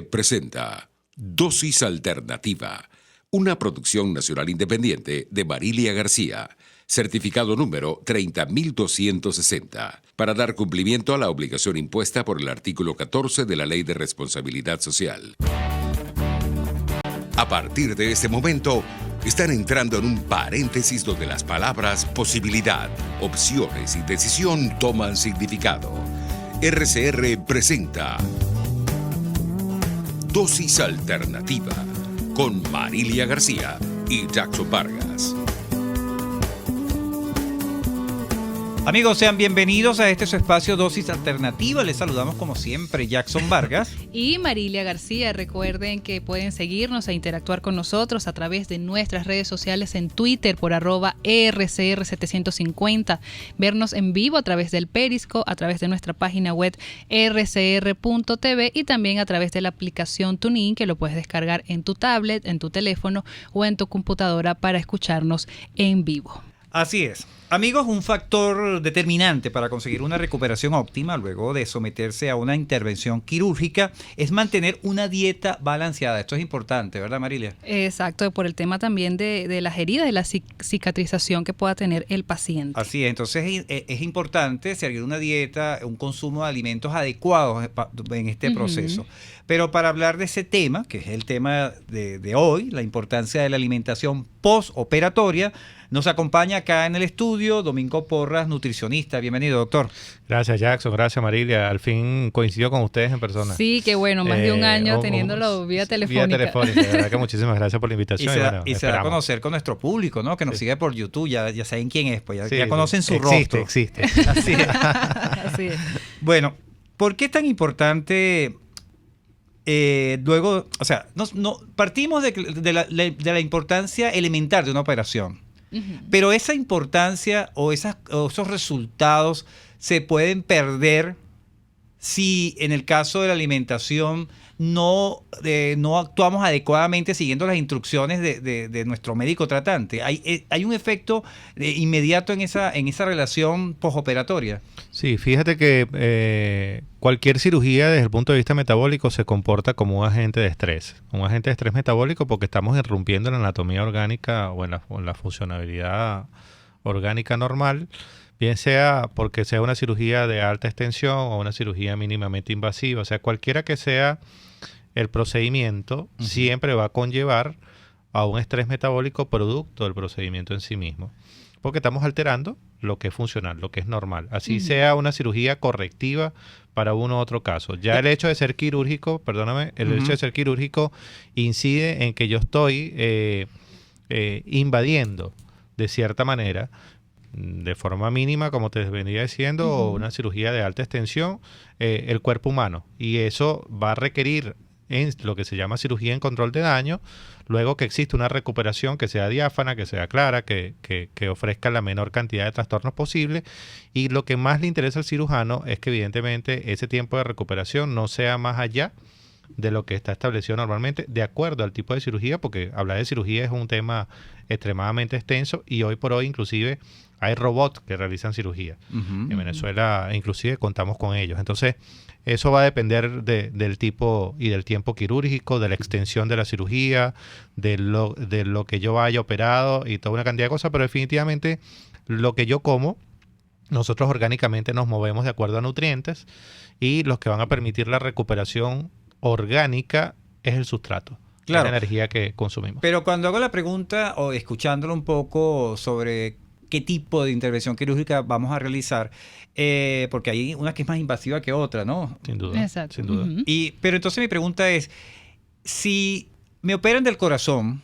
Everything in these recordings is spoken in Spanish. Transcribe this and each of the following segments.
Presenta Dosis Alternativa, una producción nacional independiente de Marilia García, certificado número 30.260, para dar cumplimiento a la obligación impuesta por el artículo 14 de la Ley de Responsabilidad Social. A partir de este momento, están entrando en un paréntesis donde las palabras posibilidad, opciones y decisión toman significado. RCR presenta Dosis Alternativa con Marilia García y Jackson Vargas. Amigos, sean bienvenidos a este su espacio Dosis Alternativa. Les saludamos como siempre Jackson Vargas y Marilia García. Recuerden que pueden seguirnos e interactuar con nosotros a través de nuestras redes sociales en Twitter por @RCR750, vernos en vivo a través del Periscope, a través de nuestra página web rcr.tv y también a través de la aplicación TuneIn, que lo puedes descargar en tu tablet, en tu teléfono o en tu computadora para escucharnos en vivo. Así es. Amigos, un factor determinante para conseguir una recuperación óptima luego de someterse a una intervención quirúrgica es mantener una dieta balanceada. Esto es importante, ¿verdad, Marilia? Exacto, por el tema también de las heridas, de la cicatrización que pueda tener el paciente. Así es, entonces es importante seguir una dieta, un consumo de alimentos adecuados en este proceso. Pero para hablar de ese tema, que es el tema de hoy, la importancia de la alimentación postoperatoria, nos acompaña acá en el estudio Domingo Porras, nutricionista. Bienvenido, doctor. Gracias, Jackson. Gracias, Marilia. Al fin coincidió con ustedes en persona. Sí, qué bueno. Más de un año teniéndolo vía telefónica. Vía telefónica. De verdad que muchísimas gracias por la invitación. Y se da a conocer con nuestro público, ¿no? Que nos sigue por YouTube. Ya saben quién es, pues ya conocen su rostro. Existe. Así es. Así es. Bueno, ¿por qué es tan importante... luego, o sea, partimos de la importancia elemental de una operación. Pero esa importancia o esos resultados se pueden perder si en el caso de la alimentación no actuamos adecuadamente siguiendo las instrucciones de nuestro médico tratante. ¿Hay un efecto inmediato en esa relación postoperatoria? Sí, fíjate que cualquier cirugía desde el punto de vista metabólico se comporta como un agente de estrés. Un agente de estrés metabólico porque estamos irrumpiendo en la anatomía orgánica o en la funcionabilidad orgánica normal, bien sea porque sea una cirugía de alta extensión o una cirugía mínimamente invasiva. O sea, cualquiera que sea el procedimiento, siempre va a conllevar a un estrés metabólico producto del procedimiento en sí mismo. Porque estamos alterando lo que es funcional, lo que es normal. Así sea una cirugía correctiva para uno u otro caso. Ya el hecho de ser quirúrgico, el hecho de ser quirúrgico incide en que yo estoy invadiendo de cierta manera, de forma mínima, como te venía diciendo, o una cirugía de alta extensión, el cuerpo humano. Y eso va a requerir en lo que se llama cirugía en control de daño, luego que existe una recuperación que sea diáfana, que sea clara, que ofrezca la menor cantidad de trastornos posible. Y lo que más le interesa al cirujano es que evidentemente ese tiempo de recuperación no sea más allá de lo que está establecido normalmente, de acuerdo al tipo de cirugía, porque hablar de cirugía es un tema extremadamente extenso y hoy por hoy inclusive hay robots que realizan cirugía. En Venezuela inclusive contamos con ellos. Entonces, eso va a depender del tipo y del tiempo quirúrgico, de la extensión de la cirugía, de lo que yo haya operado y toda una cantidad de cosas, pero definitivamente lo que yo como, nosotros orgánicamente nos movemos de acuerdo a nutrientes y los que van a permitir la recuperación orgánica es el sustrato. Claro. La energía que consumimos. Pero cuando hago la pregunta o escuchándolo un poco sobre qué tipo de intervención quirúrgica vamos a realizar, porque hay una que es más invasiva que otra, ¿no? Sin duda. Exacto. Sin duda. Pero entonces mi pregunta es, si me operan del corazón,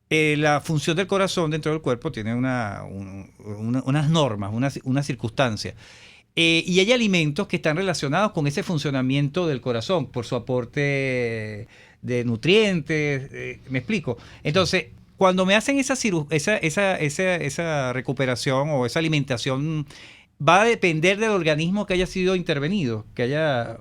la función del corazón dentro del cuerpo tiene unas normas, una circunstancia. Y hay alimentos que están relacionados con ese funcionamiento del corazón por su aporte de nutrientes, ¿me explico? Entonces, cuando me hacen esa recuperación o esa alimentación, va a depender del organismo que haya sido intervenido, que haya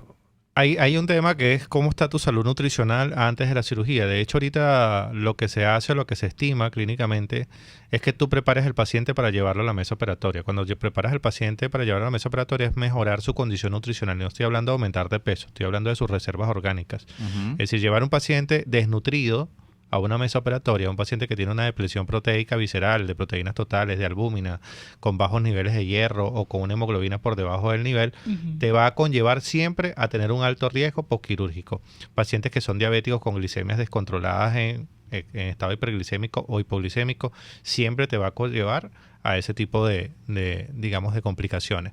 Hay un tema que es cómo está tu salud nutricional antes de la cirugía. De hecho, ahorita lo que se hace, lo que se estima clínicamente, es que tú prepares al paciente para llevarlo a la mesa operatoria. Cuando preparas al paciente para llevarlo a la mesa operatoria es mejorar su condición nutricional. No estoy hablando de aumentar de peso, estoy hablando de sus reservas orgánicas. Es decir, llevar a un paciente desnutrido a una mesa operatoria, un paciente que tiene una depresión proteica visceral, de proteínas totales, de albúmina, con bajos niveles de hierro o con una hemoglobina por debajo del nivel, te va a conllevar siempre a tener un alto riesgo postquirúrgico. Pacientes que son diabéticos con glicemias descontroladas en estado hiperglicémico o hipoglicémico, siempre te va a conllevar a ese tipo digamos, de complicaciones.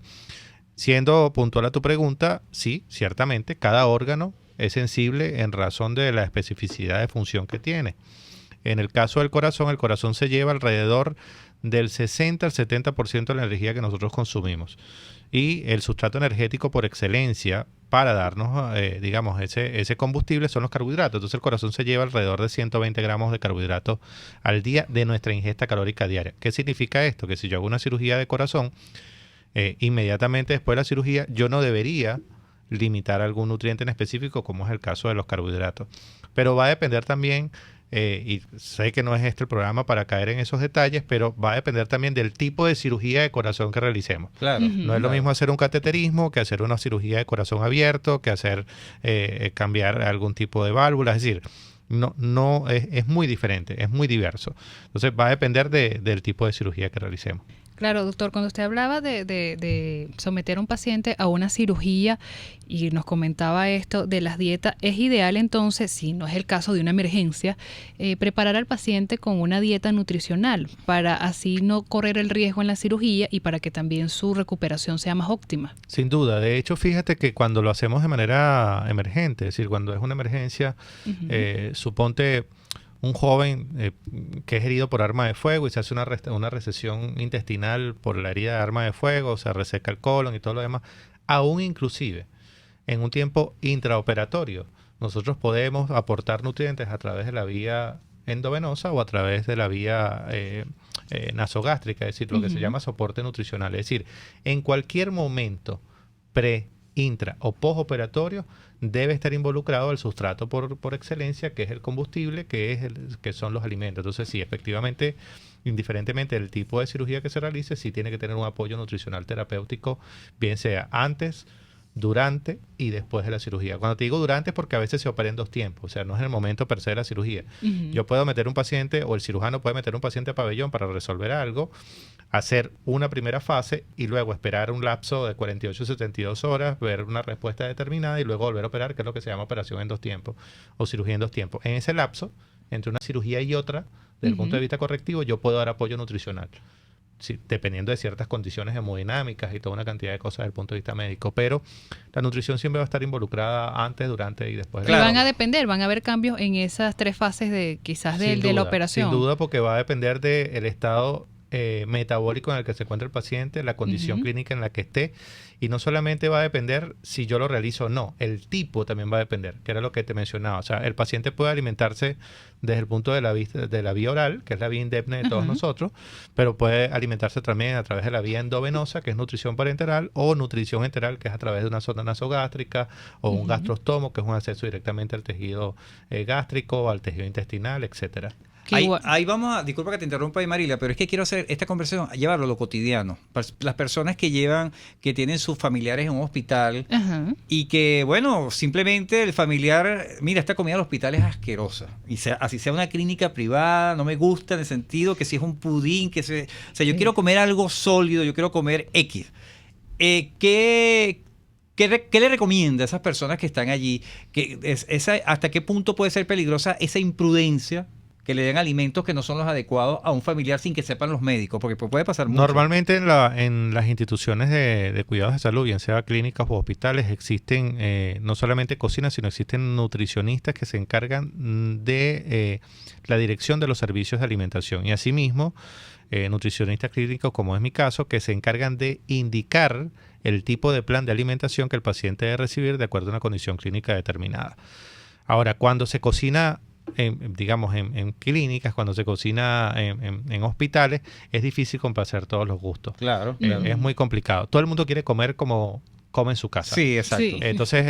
Siendo puntual a tu pregunta, sí, ciertamente, cada órgano es sensible en razón de la especificidad de función que tiene. En el caso del corazón, el corazón se lleva alrededor del 60 al 70% de la energía que nosotros consumimos. Y el sustrato energético por excelencia para darnos, digamos, ese combustible son los carbohidratos. Entonces el corazón se lleva alrededor de 120 gramos de carbohidratos al día de nuestra ingesta calórica diaria. ¿Qué significa esto? Que si yo hago una cirugía de corazón, inmediatamente después de la cirugía, yo no debería limitar algún nutriente en específico, como es el caso de los carbohidratos. Pero va a depender también, y sé que no es este el programa para caer en esos detalles, pero va a depender también del tipo de cirugía de corazón que realicemos. Claro. No es lo mismo hacer un cateterismo que hacer una cirugía de corazón abierto, que hacer cambiar algún tipo de válvula. Es decir, no es muy diferente, es muy diverso. Entonces va a depender del tipo de cirugía que realicemos. Claro, doctor, cuando usted hablaba de someter a un paciente a una cirugía y nos comentaba esto de las dietas, es ideal entonces, si no es el caso de una emergencia, preparar al paciente con una dieta nutricional para así no correr el riesgo en la cirugía y para que también su recuperación sea más óptima. Sin duda. De hecho, fíjate que cuando lo hacemos de manera emergente, es decir, cuando es una emergencia, suponte un joven que es herido por arma de fuego y se hace una recesión intestinal por la herida de arma de fuego, se reseca el colon y todo lo demás, aún inclusive en un tiempo intraoperatorio, nosotros podemos aportar nutrientes a través de la vía endovenosa o a través de la vía nasogástrica, es decir, lo que se llama soporte nutricional. Es decir, en cualquier momento intra o postoperatorio debe estar involucrado el sustrato por excelencia, que es el combustible, que son los alimentos. Entonces, sí, efectivamente, indiferentemente del tipo de cirugía que se realice, sí tiene que tener un apoyo nutricional terapéutico, bien sea antes, durante y después de la cirugía. Cuando te digo durante es porque a veces se opera en dos tiempos, o sea, no es el momento per se de la cirugía. Yo puedo meter un paciente, o el cirujano puede meter un paciente a pabellón para resolver algo, hacer una primera fase y luego esperar un lapso de 48 a 72 horas, ver una respuesta determinada y luego volver a operar, que es lo que se llama operación en dos tiempos o cirugía en dos tiempos. En ese lapso, entre una cirugía y otra, desde el punto de vista correctivo, yo puedo dar apoyo nutricional. Sí, dependiendo de ciertas condiciones hemodinámicas y toda una cantidad de cosas desde el punto de vista médico, pero la nutrición siempre va a estar involucrada antes, durante y después. Claro. Y van a depender, van a haber cambios en esas tres fases de quizás de la operación. Sin duda, porque va a depender del estado metabólico en el que se encuentra el paciente, la condición clínica en la que esté, y no solamente va a depender si yo lo realizo o no, el tipo también va a depender, que era lo que te mencionaba. O sea, el paciente puede alimentarse desde el punto de la vía oral, que es la vía indemne de todos nosotros, pero puede alimentarse también a través de la vía endovenosa, que es nutrición parenteral, o nutrición enteral, que es a través de una sonda nasogástrica, o un gastrostomo, que es un acceso directamente al tejido gástrico, al tejido intestinal, etcétera. Ahí vamos a, disculpa que te interrumpa, Marilia, pero es que quiero hacer esta conversación, llevarlo a lo cotidiano. Las personas que tienen sus familiares en un hospital y que, bueno, simplemente el familiar, mira, esta comida del hospital es asquerosa. Y así sea una clínica privada, no me gusta en el sentido que si es un pudín, o sea, yo quiero comer algo sólido, yo quiero comer X. ¿Qué le recomienda a esas personas que están allí? ¿Hasta qué punto puede ser peligrosa esa imprudencia que le den alimentos que no son los adecuados a un familiar sin que sepan los médicos? Porque puede pasar mucho. Normalmente en las instituciones de cuidados de salud, bien sea clínicas o hospitales, existen no solamente cocinas, sino existen nutricionistas que se encargan de la dirección de los servicios de alimentación. Y asimismo, nutricionistas clínicos, como es mi caso, que se encargan de indicar el tipo de plan de alimentación que el paciente debe recibir de acuerdo a una condición clínica determinada. Ahora, cuando se cocina en clínicas, cuando se cocina en hospitales, es difícil complacer todos los gustos. Claro. Es muy complicado. Todo el mundo quiere comer como come en su casa. Sí, exacto. Sí. Entonces,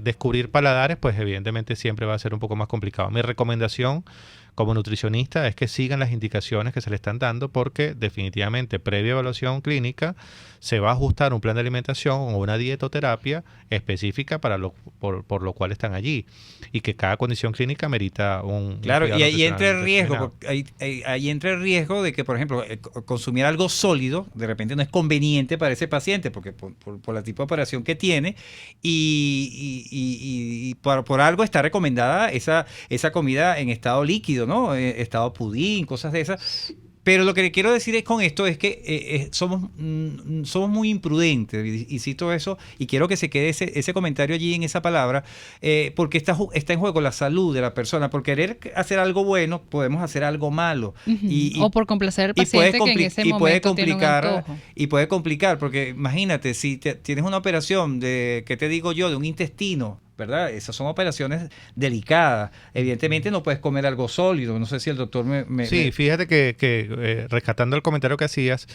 descubrir paladares, pues evidentemente siempre va a ser un poco más complicado. Mi recomendación como nutricionista es que sigan las indicaciones que se le están dando, porque definitivamente previa evaluación clínica se va a ajustar un plan de alimentación o una dietoterapia específica para por lo cual están allí, y que cada condición clínica merita un Claro, cuidado y ahí entra el nutricional riesgo, determinado. porque ahí entra el riesgo de que, por ejemplo, consumir algo sólido de repente no es conveniente para ese paciente, porque por el tipo de operación que tiene, y por algo está recomendada esa comida en estado líquido, ¿no? Estado pudín, cosas de esas. Pero lo que le quiero decir con esto es que somos muy imprudentes, y cito eso, y quiero que se quede ese comentario allí en esa palabra, porque está en juego la salud de la persona. Por querer hacer algo bueno, podemos hacer algo malo. O por complacer al paciente que en ese momento tiene un antojo. Y puede complicar, porque imagínate, si tienes una operación de, ¿qué te digo yo?, de un intestino, ¿verdad? Esas son operaciones delicadas. Evidentemente no puedes comer algo sólido. No sé si el doctor Sí, fíjate que rescatando el comentario que hacías,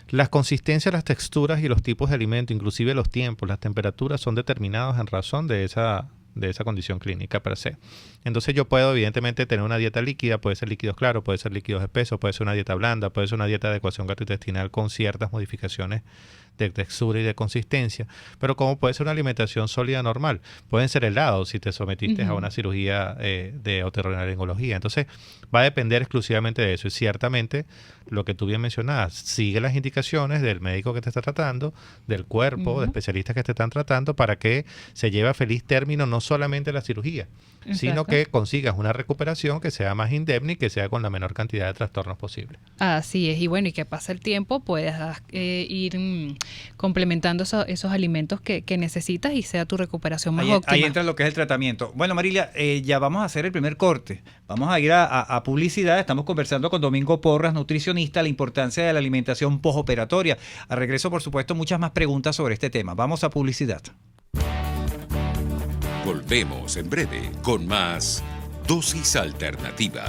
las consistencias, las texturas y los tipos de alimento, inclusive los tiempos, las temperaturas, son determinados en razón de esa condición clínica per se. Entonces yo puedo evidentemente tener una dieta líquida, puede ser líquidos claros, puede ser líquidos espesos, puede ser una dieta blanda, puede ser una dieta de ecuación gastrointestinal con ciertas modificaciones de textura y de consistencia, pero como puede ser una alimentación sólida normal, pueden ser helados si te sometiste a una cirugía de otorrinolaringología. Entonces va a depender exclusivamente de eso, y ciertamente lo que tú bien mencionabas, sigue las indicaciones del médico que te está tratando, del cuerpo, de especialistas que te están tratando, para que se lleve a feliz término no solamente la cirugía, sino que consigas una recuperación que sea más indemne y que sea con la menor cantidad de trastornos posible. Así es, y bueno, y que pase el tiempo, puedas ir complementando esos alimentos que necesitas, y sea tu recuperación más óptima. Ahí entra lo que es el tratamiento. Bueno, Marilia, ya vamos a hacer el primer corte. Vamos a ir a publicidad. Estamos conversando con Domingo Porras, nutricionista, la importancia de la alimentación postoperatoria. A regreso, por supuesto, muchas más preguntas sobre este tema. Vamos a publicidad. Volvemos en breve con más Dosis Alternativa.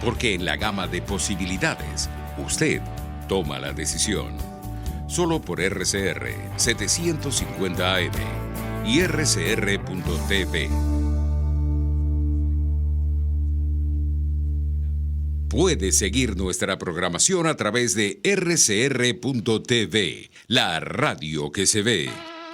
Porque en la gama de posibilidades, usted toma la decisión. Solo por RCR 750 AM y rcr.tv. Puede seguir nuestra programación a través de rcr.tv, la radio que se ve.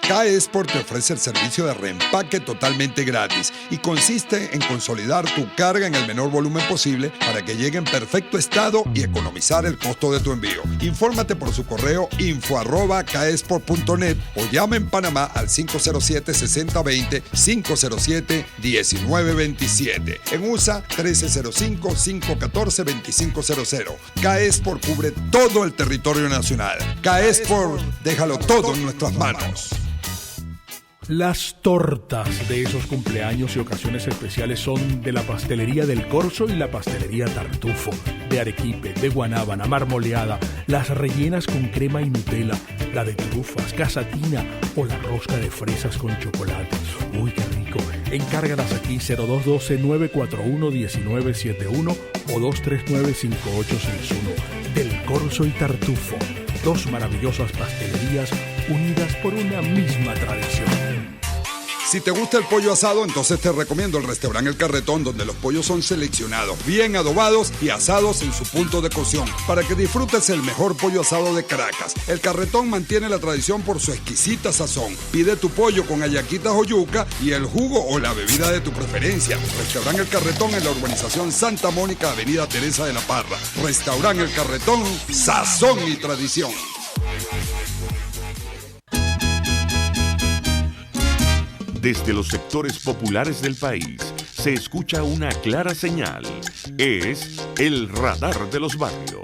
K-Export te ofrece el servicio de reempaque totalmente gratis y consiste en consolidar tu carga en el menor volumen posible para que llegue en perfecto estado y economizar el costo de tu envío. Infórmate por su correo info@kexport.net o llama en Panamá al 507-6020, 507-1927. En USA, 1305-514-2500. K-Export cubre todo el territorio nacional. K-Export, déjalo todo en nuestras manos. Las tortas de esos cumpleaños y ocasiones especiales son de la Pastelería del Corso y la Pastelería Tartufo, de arequipe, de guanábana, marmoleada, las rellenas con crema y Nutella, la de trufas, casatina o la rosca de fresas con chocolate. ¡Uy, qué rico! Encárgalas aquí 0212-941-1971 o 239-5861. Del Corso y Tartufo, dos maravillosas pastelerías unidas por una misma tradición. Si te gusta el pollo asado, entonces te recomiendo el restaurante El Carretón, donde los pollos son seleccionados, bien adobados y asados en su punto de cocción, para que disfrutes el mejor pollo asado de Caracas. El Carretón mantiene la tradición por su exquisita sazón. Pide tu pollo con hallaquitas o yuca y el jugo o la bebida de tu preferencia. Restaurante El Carretón en la urbanización Santa Mónica, Avenida Teresa de la Parra. Restaurante El Carretón, sazón y tradición. Desde los sectores populares del país se escucha una clara señal. Es el radar de los barrios.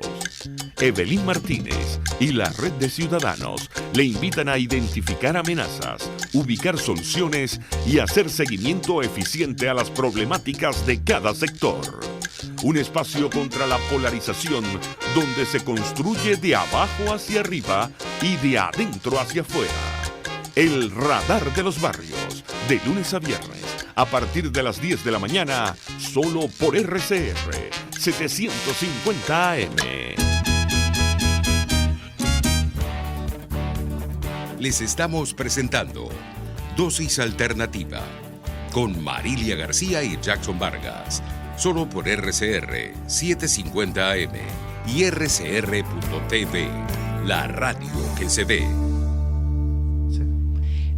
Evelyn Martínez y la red de ciudadanos le invitan a identificar amenazas, ubicar soluciones y hacer seguimiento eficiente a las problemáticas de cada sector. Un espacio contra la polarización donde se construye de abajo hacia arriba y de adentro hacia afuera. El radar de los barrios, de lunes a viernes, a partir de las 10 de la mañana, solo por RCR 750 AM. les estamos presentando Dosis Alternativa con Marilia García y Jackson Vargas, solo por RCR 750 AM y rcr.tv, la radio que se ve.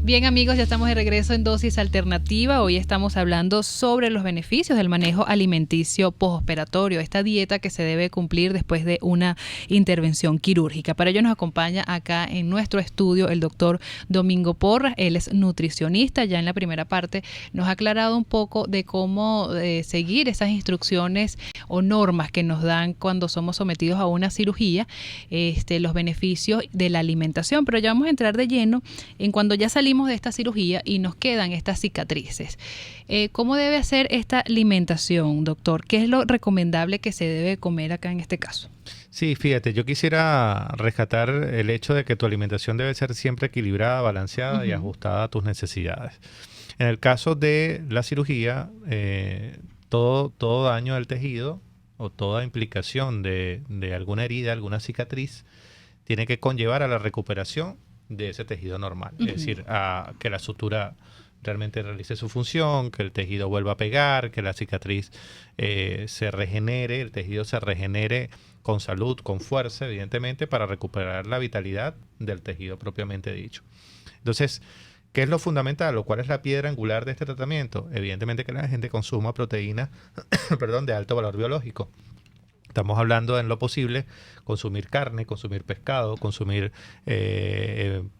Bien, amigos, ya estamos de regreso en Dosis Alternativa. Hoy estamos hablando sobre los beneficios del manejo alimenticio postoperatorio, esta dieta que se debe cumplir después de una intervención quirúrgica. Para ello nos acompaña acá en nuestro estudio el doctor Domingo Porras. Él es nutricionista. Ya en la primera parte nos ha aclarado un poco de cómo seguir esas instrucciones o normas que nos dan cuando somos sometidos a una cirugía, los beneficios de la alimentación. Pero ya vamos a entrar de lleno en cuando ya salimos de esta cirugía y nos quedan estas cicatrices. ¿Cómo debe hacer esta alimentación, doctor? ¿Qué es lo recomendable que se debe comer acá en este caso? Sí, fíjate, yo quisiera rescatar el hecho de que tu alimentación debe ser siempre equilibrada, balanceada y ajustada a tus necesidades. En el caso de la cirugía, todo daño del tejido o toda implicación de alguna herida, alguna cicatriz, tiene que conllevar a la recuperación de ese tejido normal, es decir, a que la sutura realmente realice su función, que el tejido vuelva a pegar, que la cicatriz se regenere, el tejido se regenere con salud, con fuerza, evidentemente, para recuperar la vitalidad del tejido propiamente dicho. Entonces, ¿qué es lo fundamental o cuál es la piedra angular de este tratamiento? Evidentemente que la gente consuma proteínas de alto valor biológico. Estamos hablando en lo posible consumir carne, consumir pescado, consumir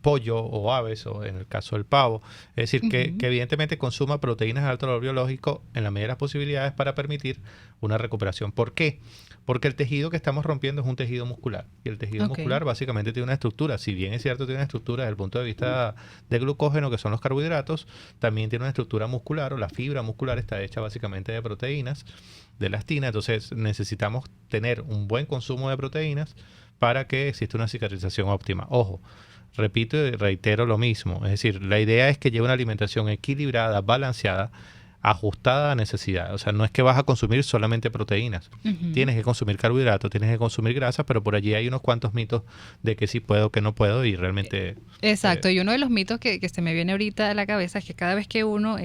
pollo o aves, o en el caso del pavo. Es decir, que evidentemente consuma proteínas de alto valor biológico en la medida de las posibilidades para permitir una recuperación. ¿Por qué? Porque el tejido que estamos rompiendo es un tejido muscular. Y el tejido muscular básicamente tiene una estructura. Si bien es cierto, tiene una estructura desde el punto de vista de glucógeno, que son los carbohidratos, también tiene una estructura muscular, o la fibra muscular está hecha básicamente de proteínas, de elastina. Entonces necesitamos tener un buen consumo de proteínas para que exista una cicatrización óptima. Ojo, repito y reitero lo mismo. Es decir, la idea es que lleve una alimentación equilibrada, balanceada, ajustada a necesidad. O sea, no es que vas a consumir solamente proteínas. Tienes que consumir carbohidratos, tienes que consumir grasas, pero por allí hay unos cuantos mitos de que sí puedo, que no puedo, y realmente... Exacto, y uno de los mitos que se me viene ahorita a la cabeza es que cada vez que uno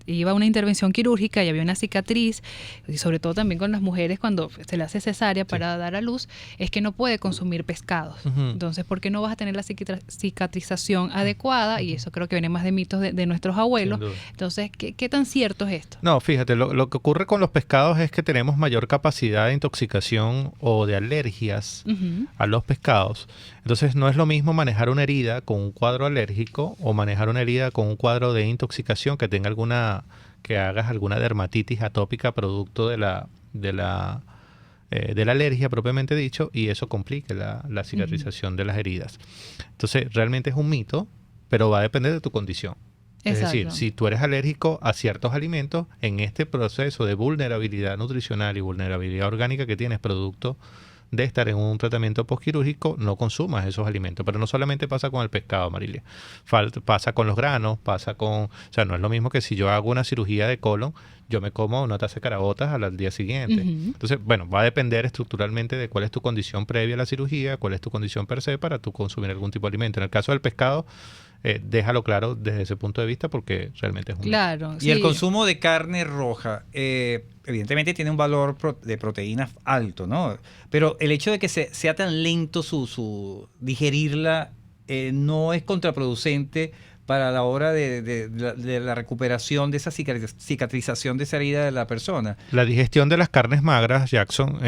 iba a una intervención quirúrgica y había una cicatriz, y sobre todo también con las mujeres cuando se le hace cesárea para dar a luz, es que no puede consumir pescados. Entonces, ¿por qué no vas a tener la cicatrización adecuada? Y eso creo que viene más de mitos de nuestros abuelos. Entonces, ¿qué tan cierto es esto? No, fíjate, lo que ocurre con los pescados es que tenemos mayor capacidad de intoxicación o de alergias a los pescados. Entonces, no es lo mismo manejar una herida con un cuadro alérgico o manejar una herida con un cuadro de intoxicación que tenga que hagas alguna dermatitis atópica producto de la alergia propiamente dicho, y eso complique la cicatrización de las heridas. Entonces, realmente es un mito, pero va a depender de tu condición. Exacto. Es decir, si tú eres alérgico a ciertos alimentos, en este proceso de vulnerabilidad nutricional y vulnerabilidad orgánica que tienes producto de estar en un tratamiento postquirúrgico, no consumas esos alimentos. Pero no solamente pasa con el pescado, Marilia. Pasa con los granos, o sea, no es lo mismo que si yo hago una cirugía de colon, yo me como una taza de caraotas al día siguiente. Entonces, bueno, va a depender estructuralmente de cuál es tu condición previa a la cirugía, cuál es tu condición per se para tú consumir algún tipo de alimento. En el caso del pescado, déjalo claro desde ese punto de vista, porque realmente es un... Claro. Y el consumo de carne roja, evidentemente tiene un valor de proteínas alto, ¿no? Pero el hecho de que sea tan lento su digerirla no es contraproducente para la hora de la recuperación de esa cicatrización de esa herida de la persona. La digestión de las carnes magras, Jackson,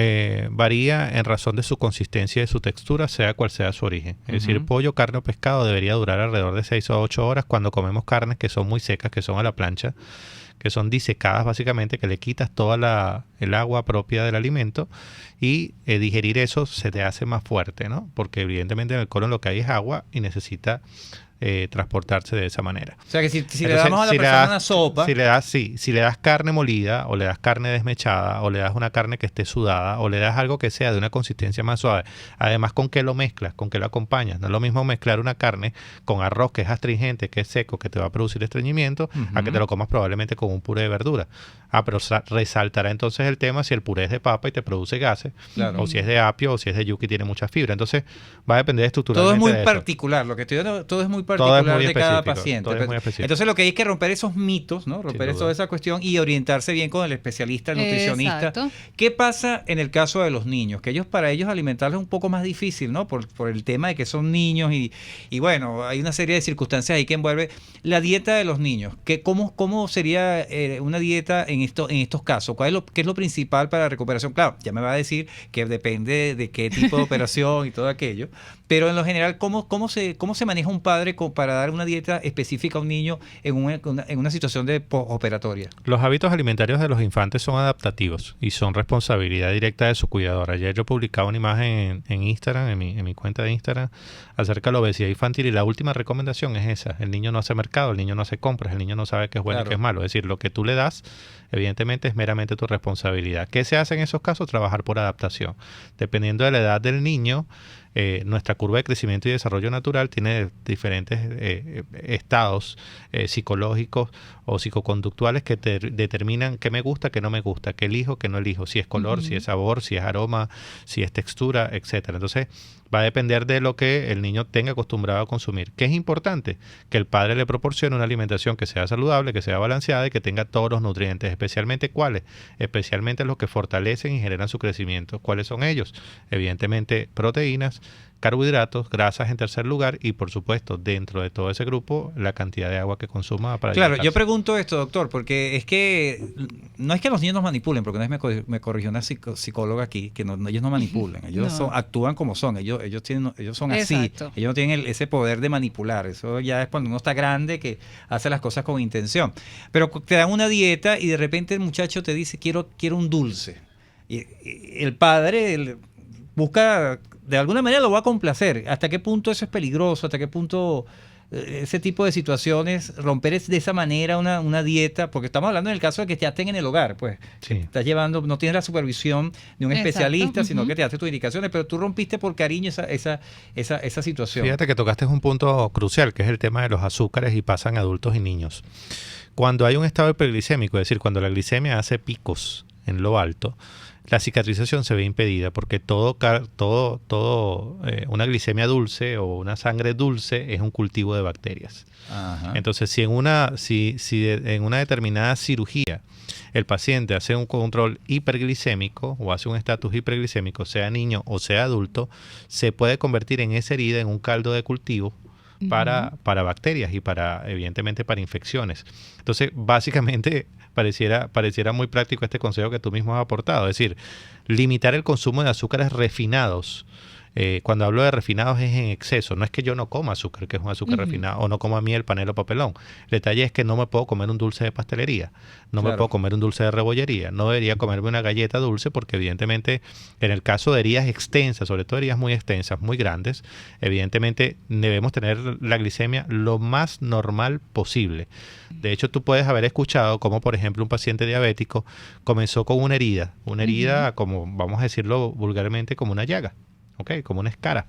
varía en razón de su consistencia y de su textura, sea cual sea su origen. Es decir, pollo, carne o pescado debería durar alrededor de 6 o 8 horas cuando comemos carnes que son muy secas, que son a la plancha, que son disecadas básicamente, que le quitas toda el agua propia del alimento, y digerir eso se te hace más fuerte, ¿no? Porque evidentemente en el colon lo que hay es agua y necesita transportarse de esa manera. O sea que si Entonces, le damos a la si le persona das- una sopa, si le das carne molida o le das carne desmechada o le das una carne que esté sudada o le das algo que sea de una consistencia más suave, además con qué lo mezclas, con qué lo acompañas. No es lo mismo mezclar una carne con arroz que es astringente, que es seco, que te va a producir estreñimiento, a que te lo comas probablemente con un puré de verdura. Pero resaltará entonces el tema si el puré es de papa y te produce gases, Claro. o si es de apio o si es de yuca y tiene mucha fibra. Entonces va a depender estructuralmente todo es muy de eso. particular, lo que estoy dando, todo es muy particular muy de cada específico, paciente. todo es muy específico. Entonces lo que hay es que romper esos mitos, ¿no? Romper duda. toda esa cuestión y orientarse bien con el especialista, el nutricionista. Exacto. ¿Qué pasa en el caso de los niños? Que para ellos alimentarlos es un poco más difícil, ¿no? Por el tema de que son niños y bueno, hay una serie de circunstancias ahí que envuelve la dieta de los niños. ¿Cómo sería una dieta en estos casos? ¿Qué es lo principal para la recuperación? Claro, ya me va a decir que depende de qué tipo de operación y todo aquello, pero en lo general, ¿cómo se maneja un padre para dar una dieta específica a un niño en una situación de postoperatoria? Los hábitos alimentarios de los infantes son adaptativos y son responsabilidad directa de su cuidador. Ayer yo publicaba una imagen en Instagram, en mi cuenta de Instagram, acerca de la obesidad infantil y la última recomendación es esa. El niño no hace mercado, el niño no hace compras, el niño no sabe qué es bueno y Claro. qué es malo. Es decir, lo que tú le das, evidentemente es meramente tu responsabilidad. ¿Qué se hace en esos casos? Trabajar por adaptación. Dependiendo de la edad del niño, nuestra curva de crecimiento y desarrollo natural tiene diferentes estados psicológicos o psicoconductuales que determinan qué me gusta, qué no me gusta, qué elijo, qué no elijo, si es color, si es sabor, si es aroma, si es textura, etcétera. Entonces va a depender de lo que el niño tenga acostumbrado a consumir. ¿Qué es importante? Que el padre le proporcione una alimentación que sea saludable, que sea balanceada y que tenga todos los nutrientes. ¿Especialmente cuáles? Especialmente los que fortalecen y generan su crecimiento. ¿Cuáles son ellos? Evidentemente proteínas, carbohidratos, grasas en tercer lugar y por supuesto dentro de todo ese grupo la cantidad de agua que consuma para Claro, hidratarse. yo pregunto esto, doctor, porque es que no es que los niños nos manipulen, porque una vez me corrigió una psicóloga aquí, que ellos no manipulan, ellos No. actúan como son, ellos son así, Exacto. ellos no tienen ese poder de manipular, eso ya es cuando uno está grande que hace las cosas con intención. Pero te dan una dieta y de repente el muchacho te dice quiero un dulce. Y el padre busca, de alguna manera lo va a complacer. ¿Hasta qué punto eso es peligroso? ¿Hasta qué punto ese tipo de situaciones, romper de esa manera una dieta? Porque estamos hablando en el caso de que ya estén en el hogar, pues. Sí. Estás llevando, no tienes la supervisión de un Exacto, especialista, sino ujú. que te hace tus indicaciones, pero tú rompiste por cariño esa situación. Fíjate que tocaste un punto crucial, que es el tema de los azúcares y pasan adultos y niños. Cuando hay un estado hiperglicémico, es decir, cuando la glicemia hace picos en lo alto, la cicatrización se ve impedida porque una glicemia dulce o una sangre dulce es un cultivo de bacterias. Ajá. Entonces, si en una determinada cirugía el paciente hace un control hiperglicémico o hace un estatus hiperglicémico, sea niño o sea adulto, se puede convertir en esa herida en un caldo de cultivo para bacterias y evidentemente para infecciones. Entonces, básicamente pareciera muy práctico este consejo que tú mismo has aportado, es decir, limitar el consumo de azúcares refinados. Cuando hablo de refinados es en exceso, no es que yo no coma azúcar, que es un azúcar refinado, o no coma miel, panela o papelón. El detalle es que no me puedo comer un dulce de pastelería, no me Claro. puedo comer un dulce de rebollería, no debería comerme una galleta dulce porque evidentemente en el caso de heridas extensas, sobre todo heridas muy extensas, muy grandes, evidentemente debemos tener la glicemia lo más normal posible. De hecho, tú puedes haber escuchado como, por ejemplo, un paciente diabético comenzó con una herida, como vamos a decirlo vulgarmente, como una llaga. ¿Ok? Como una escara.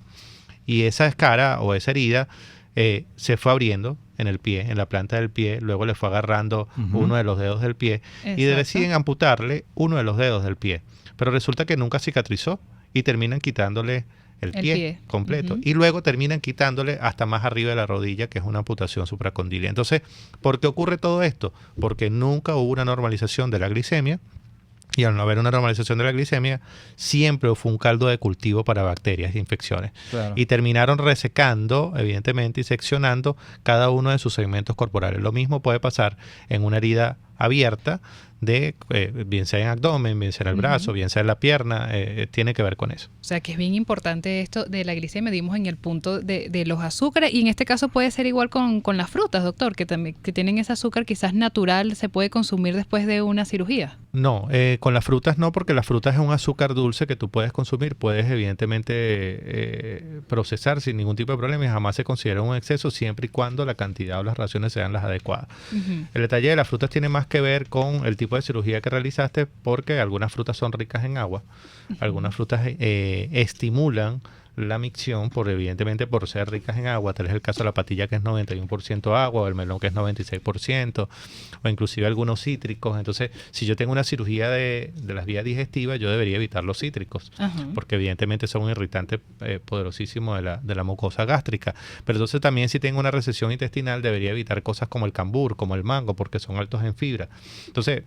Y esa escara o esa herida se fue abriendo en el pie, en la planta del pie, luego le fue agarrando uno de los dedos del pie y Exacto. deciden amputarle uno de los dedos del pie. Pero resulta que nunca cicatrizó y terminan quitándole el pie completo. Ujú. Y luego terminan quitándole hasta más arriba de la rodilla, que es una amputación supracondilia. Entonces, ¿por qué ocurre todo esto? Porque nunca hubo una normalización de la glicemia. Y al no haber una normalización de la glicemia, siempre fue un caldo de cultivo para bacterias e infecciones. Claro. Y terminaron resecando, evidentemente, y seccionando cada uno de sus segmentos corporales. Lo mismo puede pasar en una herida abierta de bien sea en abdomen, bien sea en el brazo, bien sea en la pierna, tiene que ver con eso. O sea que es bien importante esto de la glicemia. Dimos en el punto de los azúcares, y en este caso puede ser igual con las frutas, doctor, que también que tienen ese azúcar quizás natural, ¿se puede consumir después de una cirugía? No, con las frutas no, porque las frutas es un azúcar dulce que tú puedes consumir, puedes evidentemente procesar sin ningún tipo de problema y jamás se considera un exceso siempre y cuando la cantidad o las raciones sean las adecuadas. El detalle de las frutas tiene más que ver con el tipo de cirugía que realizaste, porque algunas frutas son ricas en agua, algunas frutas estimulan la micción evidentemente por ser ricas en agua. Tal es el caso de la patilla, que es 91% agua, o el melón, que es 96%, o inclusive algunos cítricos. Entonces, si yo tengo una cirugía de las vías digestivas, yo debería evitar los cítricos, porque evidentemente son un irritante poderosísimo de la mucosa gástrica. Pero entonces también, si tengo una recesión intestinal, debería evitar cosas como el cambur, como el mango, porque son altos en fibra. Entonces,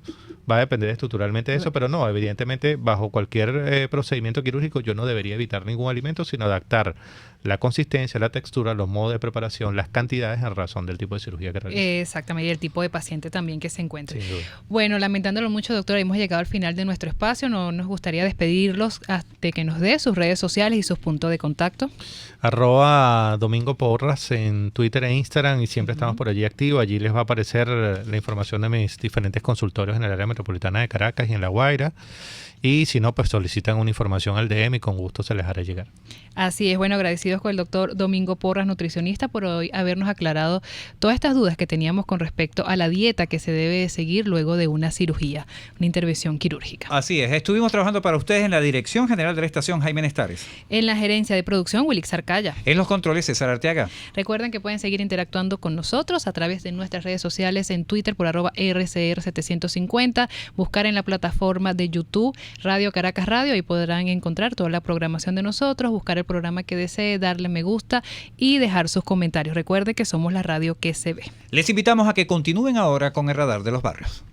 va a depender estructuralmente de eso, pero no, evidentemente, bajo cualquier procedimiento quirúrgico, yo no debería evitar ningún alimento, sino adaptar la consistencia, la textura, los modos de preparación, las cantidades en razón del tipo de cirugía que realice. Exactamente, y el tipo de paciente también que se encuentre. Sin duda. Bueno, lamentándolo mucho, doctor, hemos llegado al final de nuestro espacio. No nos gustaría despedirlos hasta que nos dé sus redes sociales y sus puntos de contacto. @Domingo Porras en Twitter e Instagram, y siempre estamos por allí activos. Allí les va a aparecer la información de mis diferentes consultorios en el área metropolitana de Caracas y en La Guaira. Y si no, pues solicitan una información al DM y con gusto se les hará llegar. Así es, bueno, agradecidos con el doctor Domingo Porras, nutricionista, por hoy habernos aclarado todas estas dudas que teníamos con respecto a la dieta que se debe seguir luego de una cirugía, una intervención quirúrgica. Así es, estuvimos trabajando para ustedes en la Dirección General de la Estación, Jaime Nestares. En la gerencia de producción, Wilix Arcaya. En los controles, César Arteaga. Recuerden que pueden seguir interactuando con nosotros a través de nuestras redes sociales, en Twitter por @RCR750, buscar en la plataforma de YouTube Radio Caracas Radio, y podrán encontrar toda la programación de nosotros, buscar el programa que desee, darle me gusta y dejar sus comentarios. Recuerde que somos la radio que se ve. Les invitamos a que continúen ahora con el Radar de los Barrios.